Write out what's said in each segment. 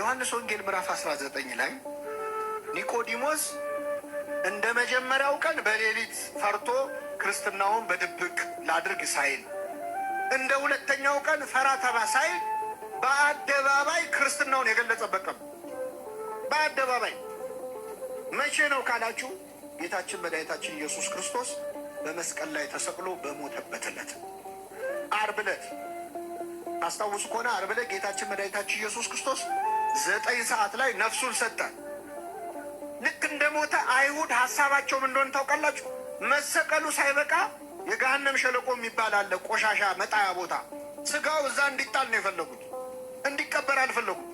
ዮሐንስ ወንጌል ምዕራፍ 19 ላይ ኒቆዲሞስ እንደ መጀመሪያው ቀን በሌሊት ፈርቶ ክርስትናውን በድብቅ ላድርግ ሳይል፣ እንደ ሁለተኛው ቀን ፈራ ተባ ሳይል በአደባባይ ክርስትናውን የገለጸበት ቀን። በአደባባይ መቼ ነው ካላችሁ ጌታችን መድኃኒታችን ኢየሱስ ክርስቶስ በመስቀል ላይ ተሰቅሎ በሞተበት ዕለት ዓርብ ዕለት አስታውሱ ከሆነ ዓርብ ዕለት ጌታችን መድኃኒታችን ኢየሱስ ክርስቶስ 9 ሰዓት ላይ ነፍሱን ሰጠ። ልክ እንደ ሞተ አይሁድ ሀሳባቸው ምን እንደሆነ ታውቃላችሁ? መሰቀሉ ሳይበቃ የገሃነም ሸለቆ የሚባል አለ፣ ቆሻሻ መጣያ ቦታ። ስጋው እዛ እንዲጣል ነው የፈለጉት፣ እንዲቀበር አልፈለጉም።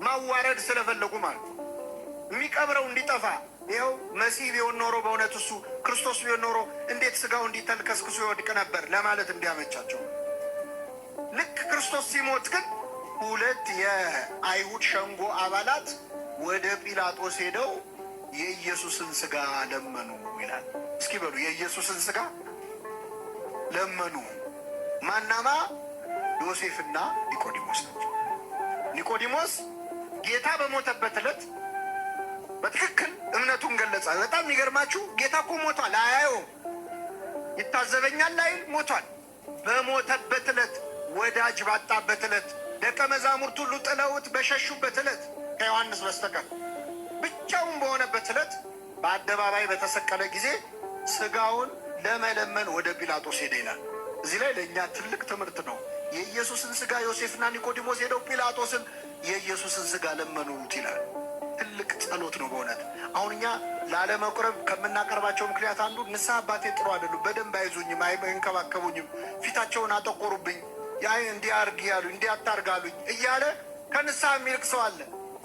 ማዋረድ ስለፈለጉ ማለት ነው። የሚቀብረው እንዲጠፋ። ይኸው መሲህ ቢሆን ኖሮ በእውነት እሱ ክርስቶስ ቢሆን ኖሮ እንዴት ስጋው እንዲተልከስክሶ ይወድቅ ነበር ለማለት እንዲያመቻቸው። ልክ ክርስቶስ ሲሞት ግን 2 የአይሁድ ሸንጎ አባላት ወደ ጲላጦስ ሄደው የኢየሱስን ስጋ ለመኑ ይላል። እስኪ በሉ የኢየሱስን ስጋ ለመኑ። ማናማ? ዮሴፍና ኒቆዲሞስ ናቸው። ኒቆዲሞስ ጌታ በሞተበት ዕለት በትክክል እምነቱን ገለጸ። በጣም የሚገርማችሁ ጌታ እኮ ሞቷል፣ አያየውም፣ ይታዘበኛል አይል፣ ሞቷል። በሞተበት ዕለት፣ ወዳጅ ባጣበት ዕለት፣ ደቀ መዛሙርት ሁሉ ጥለውት በሸሹበት ዕለት ከዮሐንስ በስተቀር ብቻውን በሆነበት ዕለት በአደባባይ በተሰቀለ ጊዜ ስጋውን ለመለመን ወደ ጲላጦስ ሄደ ይላል። እዚህ ላይ ለእኛ ትልቅ ትምህርት ነው። የኢየሱስን ስጋ ዮሴፍና ኒቆዲሞስ ሄደው ጲላጦስን የኢየሱስን ስጋ ለመኑት ይላል። ትልቅ ጸሎት ነው በእውነት። አሁን እኛ ላለመቁረብ ከምናቀርባቸው ምክንያት አንዱ ንስሐ አባቴ ጥሩ አይደሉም፣ በደንብ አይዙኝም፣ አይንከባከቡኝም፣ ፊታቸውን አጠቆሩብኝ፣ እንዲህ አርግ ያሉኝ፣ እንዲህ አታርጋሉኝ እያለ ከንስሐ የሚልቅ ሰው አለ።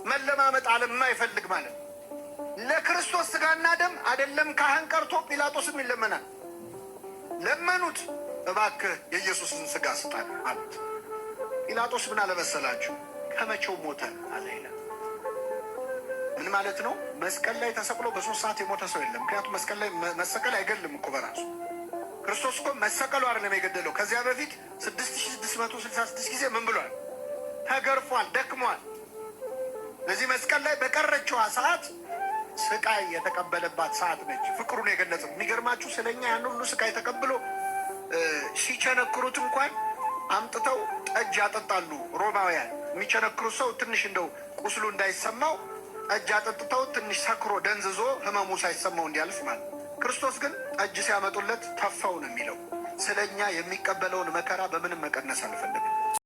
መለማመጥ ዓለም የማይፈልግ ማለት ነው። ለክርስቶስ ስጋና ደም አይደለም ካህን ቀርቶ ጲላጦስም ይለመናል። ለመኑት፣ እባክህ የኢየሱስን ስጋ ስጣን አሉት። ጲላጦስ ምን አለመሰላችሁ? ከመቼው ሞተ አለ ይላል። ምን ማለት ነው? መስቀል ላይ ተሰቅሎ በ3 ሰዓት የሞተ ሰው የለም። ምክንያቱም መስቀል ላይ መሰቀል አይገልም እኮ በራሱ። ክርስቶስ እኮ መሰቀሉ አይደለም የገደለው። ከዚያ በፊት 6666 ጊዜ ምን ብሏል? ተገርፏል፣ ደክሟል። በዚህ መስቀል ላይ በቀረችዋ ሰዓት ስቃይ የተቀበለባት ሰዓት ነች። ፍቅሩን የገለጸው የሚገርማችሁ ስለኛ ያን ሁሉ ስቃይ ተቀብሎ ሲቸነክሩት እንኳን አምጥተው ጠጅ ያጠጣሉ ሮማውያን። የሚቸነክሩት ሰው ትንሽ እንደው ቁስሉ እንዳይሰማው ጠጅ አጠጥተው ትንሽ ሰክሮ ደንዝዞ ህመሙ ሳይሰማው እንዲያልፍ ማለት። ክርስቶስ ግን ጠጅ ሲያመጡለት ተፋው ነው የሚለው። ስለኛ የሚቀበለውን መከራ በምንም መቀነስ አልፈለግም።